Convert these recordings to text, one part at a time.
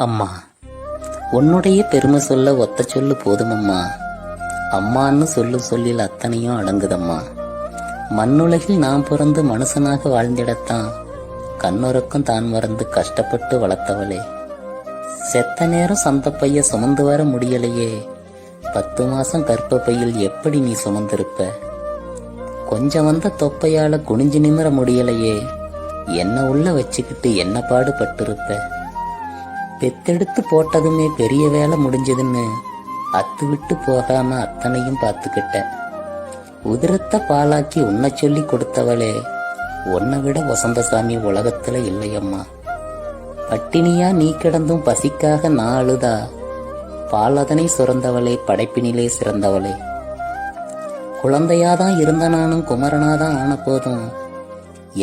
அம்மா, உன்னுடைய பெருமை சொல்ல ஒத்த சொல்லு போதுமம்மா. அம்மான்னு சொல்லில் அத்தனையும் அடங்குதம்மா. மண்ணுலகில் நான் பிறந்து மனுஷனாக வாழ்ந்திடத்தான் கண்ணுறக்கம் தான் மறந்து கஷ்டப்பட்டு வளர்த்தவளே. செத்த நேரம் சந்தப்பைய சுமந்து வர முடியலையே, 10 மாசம் கர்ப்பப்பையில் எப்படி நீ சுமந்திருப்ப? கொஞ்சம் வந்த தொப்பையால குனிஞ்சு நிமிர முடியலையே, என்ன உள்ள வச்சுக்கிட்டு என்ன பாடுபட்டிருப்ப? பெத்தெடுத்து போட்டதுமே பெரிய வேலை முடிஞ்சதுன்னு அத்து விட்டு போகாம அத்தனையும் பார்த்துக்கிட்ட. உதிரத்தை பாலாக்கி உன்னை சொல்லி கொடுத்தவளே, உன்னை விட வசந்தசாமி உலகத்துல இல்லையம்மா. பட்டினியா நீ கிடந்தும் பசிக்காக நான் அழுதா, பாலதனை சுரந்தவளே, படைப்பினிலே சிறந்தவளே. குழந்தையாதான் இருந்த நானும் குமரனாதான் ஆன போதும்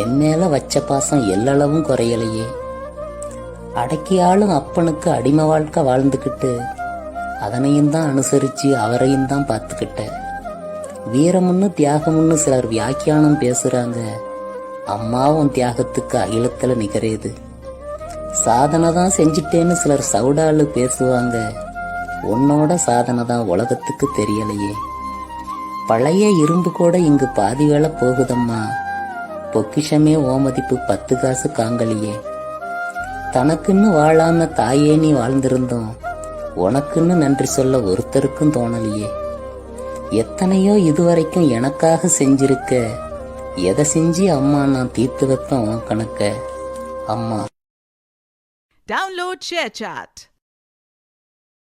என் மேல வச்ச பாசம் எல்லளவும் குறையலையே. அடக்கியாலும் அப்பனுக்கு அடிமை வாழ்க்கை வாழ்ந்துக்கிட்டு அதனையும் தான் அனுசரிச்சு அவரையும் தான் பார்த்துக்கிட்ட. வீரமுன்னு தியாகமுன்னு சிலர் வியாக்கியானம் பேசுறாங்க, அம்மாவும் தியாகத்துக்கு அகிலத்துல நிகரேது. சாதனை தான் செஞ்சிட்டேன்னு சிலர் சவுடாலு பேசுவாங்க, உன்னோட சாதனை தான் உலகத்துக்கு தெரியலையே. பழைய இரும்பு கூட இங்கு பாதி வேலை போகுதம்மா, பொக்கிஷமே ஓமதிப்பு 10 காசு காங்கலியே. தனக்குன்னு வாழாம தாயே நீ வாழ்ந்திருந்தோம், உனக்குன்னு நன்றி சொல்ல ஒருத்தருக்கும் தோணலையே. எத்தனையோ இதுவரைக்கும் எனக்காக செஞ்சிருக்க, எதை செஞ்சு அம்மா நான் தீர்த்து வைப்பேன் உன் கணக்க. அம்மா. Download ShareChat.